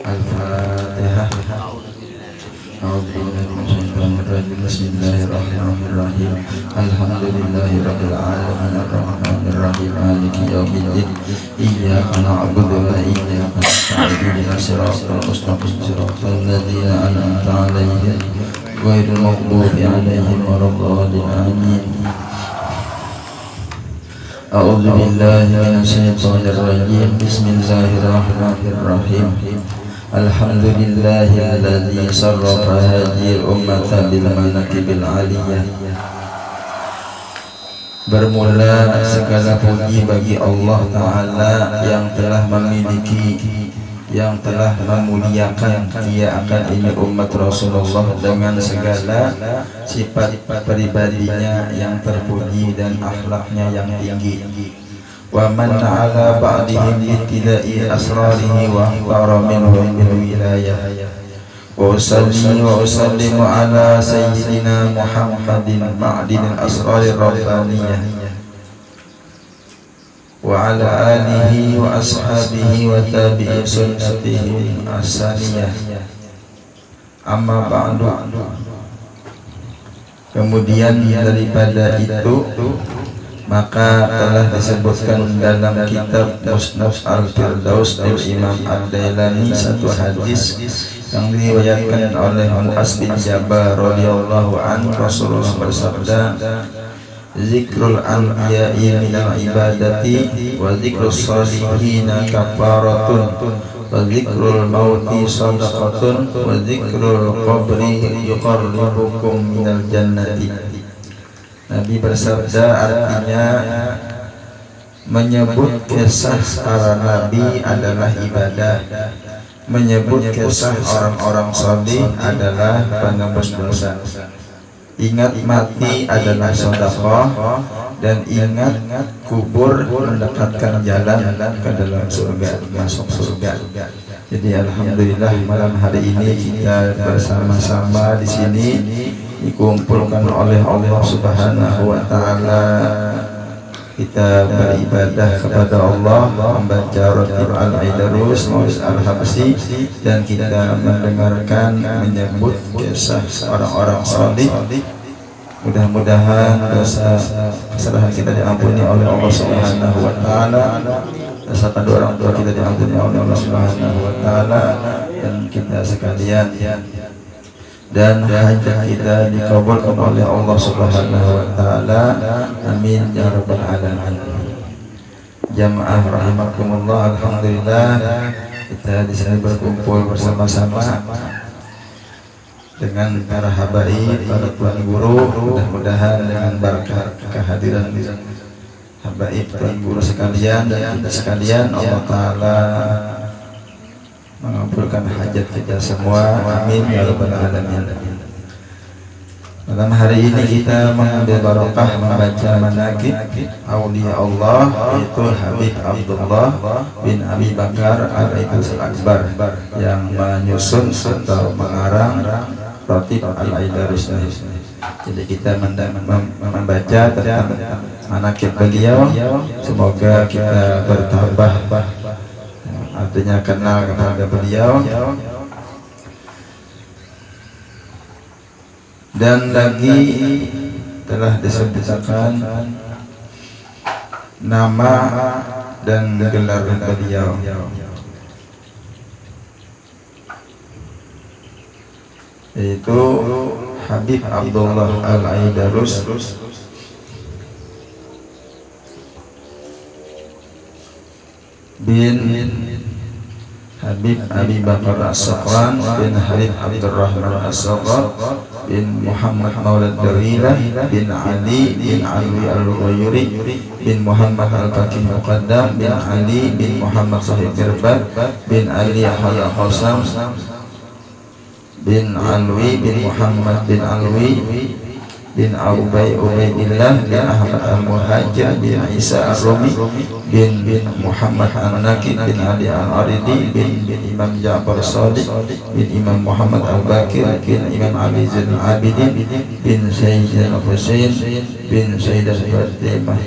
Al-Fatihah. Bismillahirrahmanirrahim. Alhamdulillahirabbil alamin arrahmanir rahim maliki yaumiddin. Iyyaka na'budu wa iyyaka nasta'in ihdinas siratal mustaqim siratal ladzina an'amta 'alaihim ghairil maghdubi 'alaihim waladdallin amin. A'udzu billahi minasy syaithanir rajim. Bismillahirrahmanirrahim. Alhamdulillahilladzi sarrafa hadhil ummata bil manaqibil aliyah. Bermula segala puji bagi Allah Ta'ala yang telah memiliki, yang telah memuliakan dia akan ini umat Rasulullah dengan segala sifat pribadinya yang terpuji dan akhlaknya yang tinggi. Wa man ala ba'dihim bittida'i asrarihi wa akhtara minhum bil wilayah. Wa usalli wa usallimu ala sayyidina Muhammadin ma'dinil asrarir rabbaniyah wa ala alihi wa ashabihi wa tabi'i sunnatihim as-saniyah. Amma ba'du. Kemudian daripada itu, maka telah disebutkan dalam kitab Musnad Al-Firdaus dari Imam Ad-Dailami satu hadis yang diriwayatkan oleh Mu'adz bin Jabal radhiyallahu anhu. Rasulullah bersabda, zikrul anbiya'i minal ibadati wa zikrus salihina kafaratun wa zikrul mauti sadaqatun wa zikrul qabri yuqarribukum minal jannati. Nabi bersabda, artinya menyebut kisah para nabi adalah ibadah, menyebut kisah orang-orang salih adalah penembus dosa, ingat mati adalah sedekah, dan ingat kubur mendekatkan jalan ke dalam surga, masuk surga. Jadi alhamdulillah malam hari ini kita bersama-sama di sini dikumpulkan oleh Allah Subhanahu wa Ta'ala. Kita beribadah kepada Allah, membaca Ratib Al-Aidarus, Maulid Al-Habsyi, dan kita mendengarkan menyebut kisah orang-orang salih. Mudah-mudahan dosa kesalahan kita diampuni oleh Allah Subhanahu wa Ta'ala, dosa kedua orang tua kita diampuni oleh Allah Subhanahu wa Ta'ala, dan kita sekalian dan hajat kita dikabulkan oleh Allah Subhanahu wa Ta'ala. Amin ya rabbal alamin. Jamaah rahimakumullah, alhamdulillah kita di sini berkumpul bersama-sama dengan para habaib, para tuan guru. Mudah-mudahan dengan berkat kehadiran habaib, tuan guru sekalian, dan kita sekalian, Allah Ta'ala mengabulkan hajat kita semua. Amin ya rabbal alamin. Malam hari ini kita mengambil barokah membaca manaqib aulia Allah, yaitu Habib Abdullah bin Abi Bakar Al-Aidus Al-Akbar yang menyusun atau mengarang Ratib Al-Aidarus. Jadi kita membaca tentang manaqib beliau, semoga kita bertambah, artinya kenal kepada beliau. Dan lagi telah disebutkan nama dan gelar beliau, yaitu Habib Abdullah Al-Aidarus bin Habib Abi Bakar As-Sakran bin Habib Abdurrahman As-Sakran bin Muhammad Maulad Dawilah bin Ali bin Alwi Al-Ghayuri bin Muhammad Al-Fakih Muqaddam bin Ali bin Muhammad Sahib Mirbad bin Ali Yahya Qasam bin Alwi bin Muhammad bin Alwi bin Ubaidillah bin Ahmad Al-Muhajir bin Isa Ar-Rumi bin Muhammad An-Naqib bin Ali Al-Aridi bin Imam Ja'far Shadiq bin Imam Muhammad Al-Bakir bin Imam Ali Zainul Abidin bin Sayyid Al-Husain bin Sayyidah Fatimah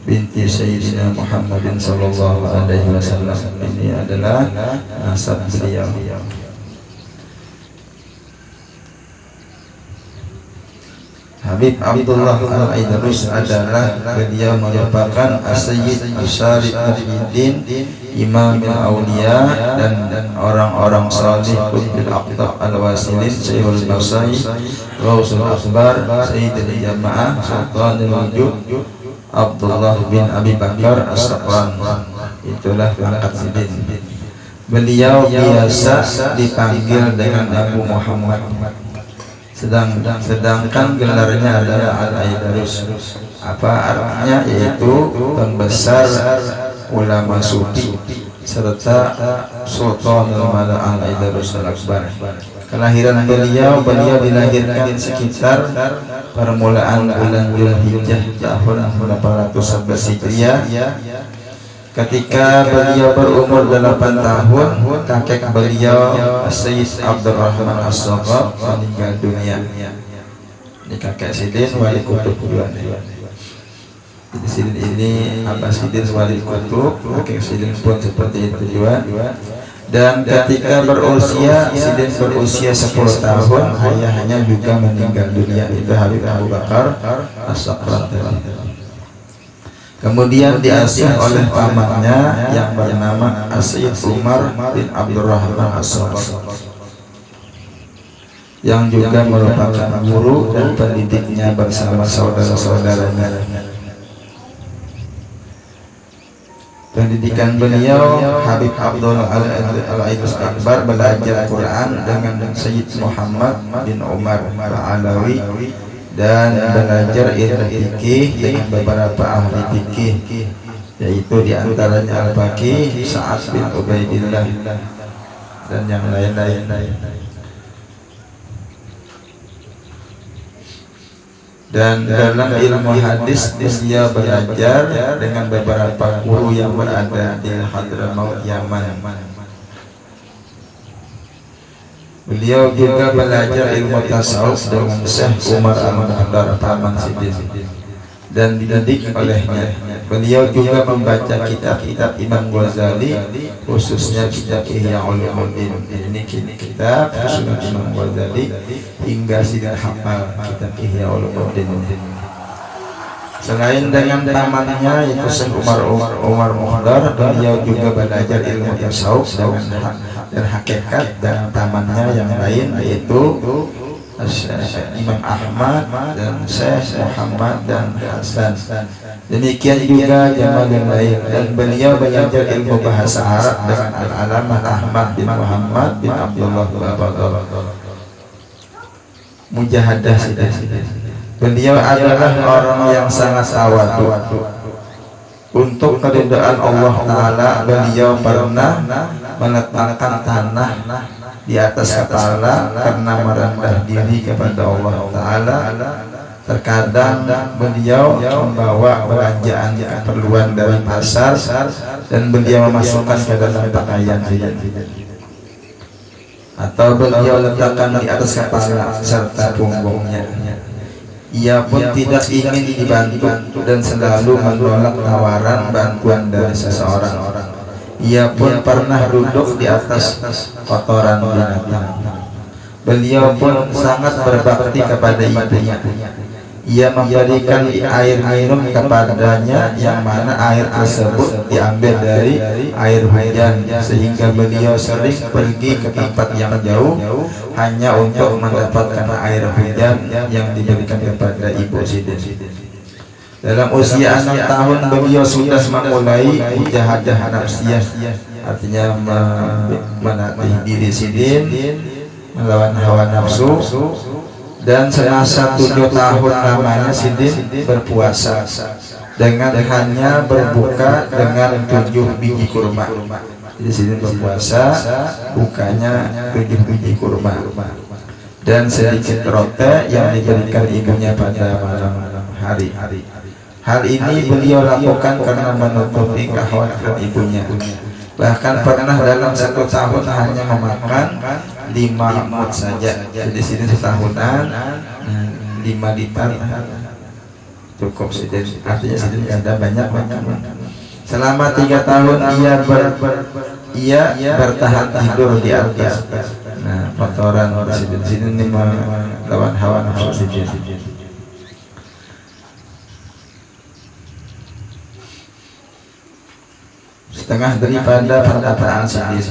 binti Sayyidina Muhammadin sallallahu alaihi wasallam. Ini adalah nasab beliau. Habib Abdullah Al-Aidrus adalah beliau merupakan Sayyid Syarif Muhyiddin, Imam Aulia dan orang-orang salih Qutbil Aqtab Al-Wasilin, Syekhul Basai, Ghausul Akbar, Sayyidul Jamaah, Sultanul Wujud, Abdullah bin Abi Bakar As-Saqran. Itulah pangkat sidin. Beliau biasa dipanggil dengan Abu Muhammad, sedangkan gelarnya adalah Al-Aidrus. Apa artinya? Yaitu pembesar ulama sufi serta Sultanul Mala Al-Aidrus Al-Akbar. Kelahiran beliau dilahirkan sekitar permulaan bulan Dzulhijjah tahun 811 Hijriah. Ketika beliau berumur 8 tahun, kakek beliau Sayyid Abdurrahman As-Saghar meninggal dunia. Ini kakek sidin wali kutub kedua. Jadi sidin ini Abah Sidin wali kutub, kakek sidin pun seperti itu juga. Dan ketika sidin berusia 10 tahun, ayahnya juga meninggal dunia, itu Habib Abu Bakar As-Saqran. Kemudian diasuh oleh pamannya yang bernama Sayyid Umar bin Abdurrahman As-Saghar, yang juga merupakan guru dan pendidiknya bersama saudara-saudaranya. Pendidikan beliau, Habib Abdullah Al-Aidrus Akbar belajar Quran dengan Sayyid Muhammad bin Umar Al-Alawi dan belajar ilmu fikih dengan beberapa ahli fikih, yaitu diantaranya Al-Faqih Sa'ad bin Ubaidillah dan yang lain-lain. Dan dalam ilmu hadis dia belajar dengan beberapa guru yang berada di Hadramaut, Yaman. Beliau juga belajar ilmu tasawuf dengan Syekh Umar Al-Muhdar Taman Sidin dan dididik olehnya. Beliau juga membaca kitab-kitab Imam Ghazali, khususnya kitab Ihya Ulumuddin. Ini kitab khususnya Imam Ghazali hingga sidin hafal kitab Ihya Ulumuddin. Selain dengan pamannya yaitu Syekh Umar Muhdar, beliau juga belajar ilmu tasawuf dan hakikat dengan pamannya yang lain, yaitu Imam Ahmad dan Syekh Muhammad dan Hasan. Demikian juga Jamalul Lail, dan beliau belajar ilmu bahasa Arab dengan Al-Alamah Ahmad bin Muhammad bin Abdullah Babadul Mujahadah. Beliau adalah orang yang sangat tawadu. Untuk keridhaan Allah Ta'ala, beliau pernah meletakkan tanah di atas kepala karena merendah diri kepada Allah Ta'ala. Terkadang beliau membawa belanjaan keperluan dari pasar dan beliau memasukkan ke dalam pakaian, atau beliau letakkan di atas kepala serta punggungnya. Ia pun tidak ingin dibantu dan selalu menolak tawaran bantuan dari seseorang. Ia pun pernah duduk di atas kotoran binatang. Beliau pun sangat berbakti kepada ibunya. Ia memberikan air minum kepadanya, yang mana air tersebut diambil dari air hujan, sehingga beliau sering pergi ke tempat yang jauh hanya untuk mendapatkan air hujan yang diberikan kepada ibu sidin. Dalam usia 6 tahun beliau sudah memulai mujahadah nafsiyah, artinya melatih diri sidin melawan hawa nafsu. Dan semasa 7 tahun lamanya sidin berpuasa dengan hanya berbuka dengan 7 biji kurma. Jadi sidin berpuasa, bukanya 7 biji kurma dan sedikit roti yang diberikan ibunya pada malam hari. Hal ini beliau lakukan karena menutupi kekhawatiran ibunya. Bahkan pernah dalam 1 tahun hanya memakan 5 mut saja. Jadi sini setahunan 5 liter cukup Sidin, artinya Sidin ada banyak macam. Selama 3 tahun ia bertahan tidur di atas kotoran Sidin ini melawan hawa nafsu Sidin. Setengah daripada perkataan Sidin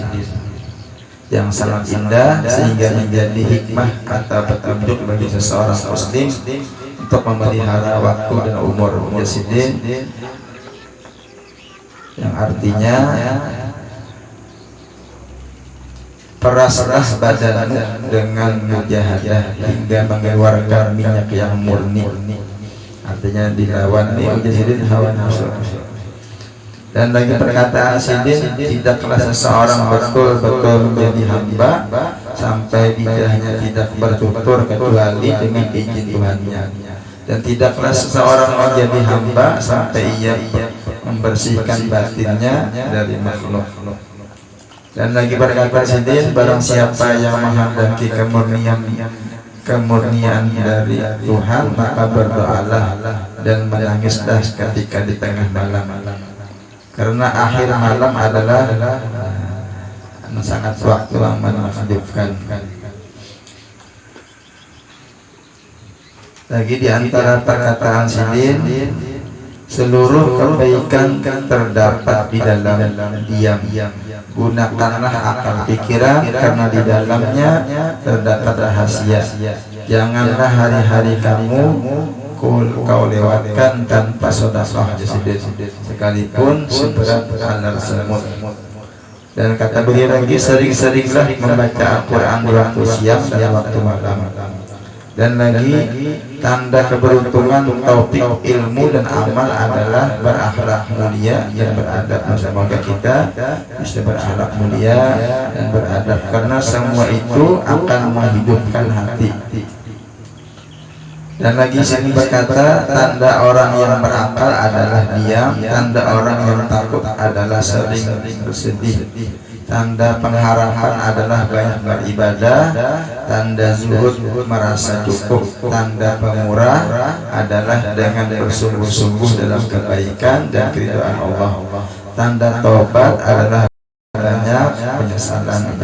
yang sangat indah sehingga menjadi hikmah atau petunjuk bagi seseorang muslim untuk memelihara waktu dan umur Sidin, yang artinya peraslah badanmu dengan mujahadah hingga mengeluarkan minyak yang murni, artinya dilawan Sidin hawa nafsu. Dan lagi perkataan Sidin, tidaklah seseorang betul-betul menjadi hamba sampai lidahnya tidak bertutur kecuali dengan izin Tuhannya, dan tidaklah seseorang menjadi hamba sampai ia membersihkan batinnya dari makhluk. Dan lagi perkataan Sidin, barang siapa yang menghendaki kemurnian dari Tuhan, maka berdoalah dan menangislah ketika di tengah malam, karena akhir malam adalah sangat waktu yang menakjubkan. Lagi di antara perkataan Sidin, seluruh kebaikan terdapat di dalam diam. Gunakanlah akal pikiran karena di dalamnya terdapat rahasia. Janganlah hari-hari kamu kau lewatkan tanpa sedekah sekalipun seberat alar semut. Dan kata beliau lagi, sering-seringlah membaca Al-Quran di waktu siang dan waktu malam. Dan lagi tanda keberuntungan taufik ilmu dan amal adalah berakhlak mulia dan beradab. Semoga kita bisa berakhlak mulia dan beradab, karena semua itu akan menghidupkan hati. Dan lagi sini berkata, tanda orang yang berakal adalah diam, tanda orang yang takut adalah sering bersedih, tanda pengharapan adalah banyak beribadah, tanda zuhud merasa cukup, tanda pemurah adalah dengan bersungguh-sungguh dalam kebaikan dan keridhaan Allah, tanda tobat adalah banyak penyesalan.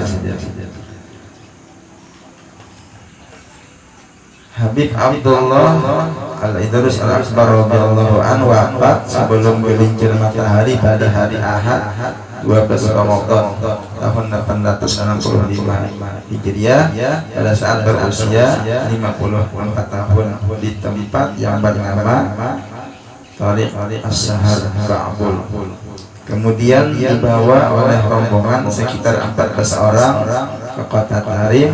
Habib Abdullah Al-Idrus Al-Akbar radhiyallahu anhu wafat sebelum gelincir matahari pada hari Ahad 12 Ramadan tahun 865 Hijriah pada saat berusia 54 tahun di tempat yang bernama Tariq As-Sahar Ba'bul. Kemudian dibawa oleh rombongan sekitar 14 orang ke kota Tarim,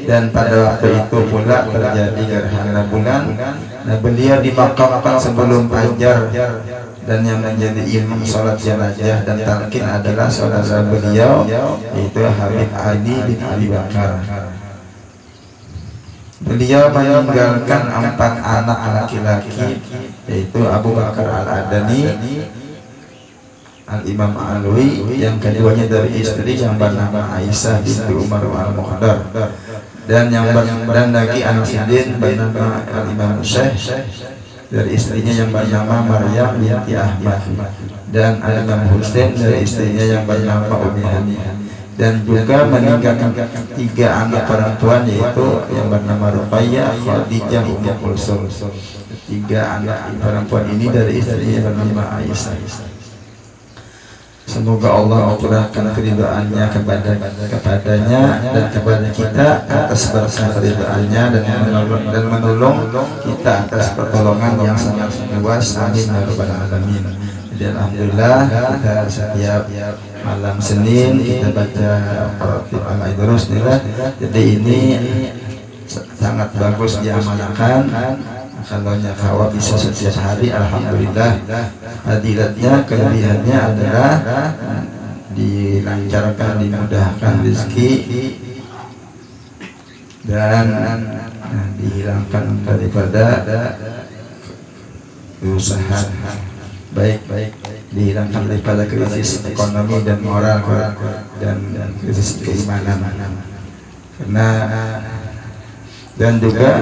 dan pada waktu itu pula terjadi gerhana bulan. Nah, beliau dimakamkan sebelum fajar, dan yang menjadi imam sholat jenazah dan talqin adalah saudara beliau, yaitu Habib Ali bin Abi Bakar. Beliau meninggalkan 4 anak laki-laki, yaitu Abu Bakar Al-Adani, Al-Imam Alwi, yang keduanya dari istri yang bernama Aisyah binti Umar Al-Muqaddar, dan lagi anak Sidin bernama Al-Imam Syekh dari istrinya yang bernama Maryam binti Ahmad, dan Al-Imam Husain dari istrinya yang bernama Ummi Hani, dan juga meninggalkan 3 anak perempuan, yaitu yang bernama Ruqayyah, Khadijah, Ummu Kulsum. 3 anak perempuan ini dari istrinya yang bernama Aisyah. Semoga Allah mencurahkan keridhaannya kepadanya dan kepada kita atas berkah keridhaannya, dan menolong kita atas pertolongan yang sangat luas. Amin ya rabbal alamin. Jadi alhamdulillah kita setiap malam Senin kita baca Ratib Al-Idrus inilah. Jadi ini sangat bagus diamalkan. Kalau nyawa bisa setiap hari, alhamdulillah. Fadilatnya, kelebihannya adalah dilancarkan, dimudahkan rezeki, dan dihilangkan daripada kesusahan, baik dihilangkan daripada krisis ekonomi dan moral dan krisis keimanan. Karena dan juga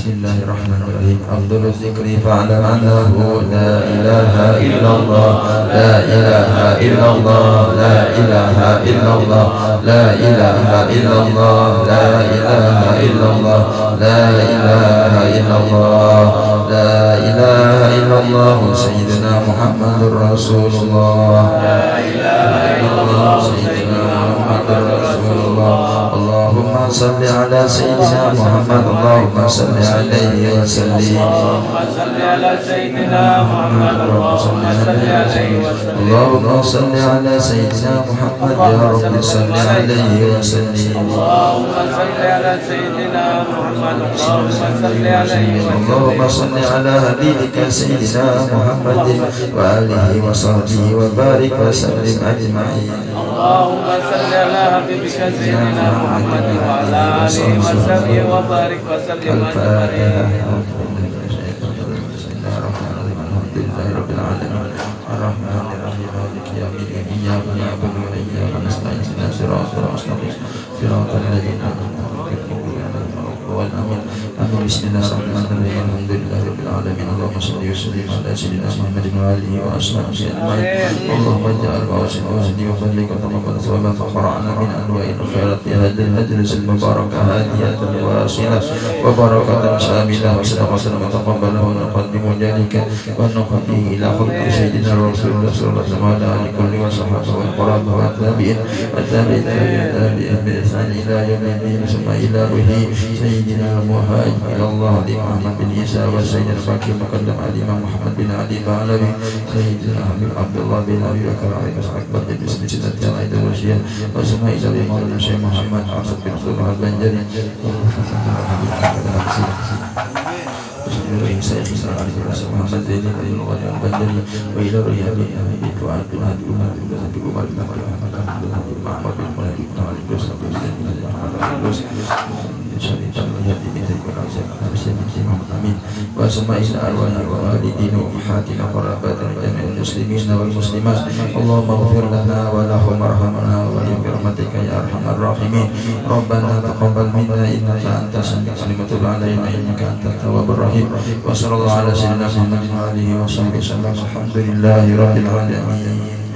Bismillahirrahmanirrahim. Abdul zikri fa'lam annahu la ilaha illallah, la ilaha illallah, la ilaha illallah, la ilaha illallah, la ilaha illallah, la ilaha illallah, la ilaha illallah. Sayyidina Muhammadur Rasulullah, la ilaha illallah, Sayyidina Muhammadur Rasulullah. Allahumma salli ala Sayyidina Muhammad, Allahumma salli alaihi wa sallim. Allahumma salli ala Sayyidina Muhammad, Allahumma salli alaihi wa sallim. Allahumma salli ala Sayyidina Muhammad, ya Rabbi salli alaihi wa sallim. Allahumma salli ala Sayyidina Muhammad, Allahumma salli alaihi wa sallim. Allahumma salli ala habibika Sayyidina Muhammad wa alihi wa sahbihi wa barik wa sallim ajma'in. Allahumma salli ala habibika Sayyidina Muhammad wa ala alihi wa sahbihi wa barik wa sallim ajma'in. Amin. Bismillahirrahmanirrahim. Alhamdulillahirabbil alamin. Allahumma shalli wa sallim ala sayyidina Muhammadin wa alihi wa ashabihi ajma'in. Allahumma ij'al awsini wa balligh tamaman thawaba fa qara'na min anwa'il khairat ya hadal majlis al mubarakah hadiyatan wasilah wa barakatan shamilah wa sadaqatan mutaqabbalah wa naqaddimu dhalika wa nuqaddimu ila khulqi sayyidina Rasulullah sallallahu alaihi wa sallam wa kulli wa sahbihi wa qurabah wa tabi'in wa tabi'in bi ihsan ila yaumiddin summa ila ruhi sayyidina Muhammad ila Allah di Muhammad bin Isa wa sayyidina Fakir Muqaddam Ali Muhammad bin Ali Ba'alawi sayyidina Habib Abdullah bin Abi Bakar Ali Akbar bin Bismillah Jalla ila Rasyid wa summa ila Maulana Syekh Muhammad Asad bin Abdullah Banjari Muhammad Zaini bin Al Banjari wa ila Riyadi itu Abdul Hadi Umar bin Abi Umar bin Muhammad bin Muladi Ali Amin. Wa sama'il arwah wa walidina wa ummahatina wa qarabatina jami'il muslimina wal muslimat. Allahumma ighfir lana wa lahum warhamna wa bi rahmatika ya arhamar rahimin. Rabbana taqabbal minna innaka antas samiul alim innaka antat tawwabur rahim. Wa sallallahu ala sayyidina Muhammadin wa alihi wa sahbihi wasallam. Alhamdulillahi rabbil alamin.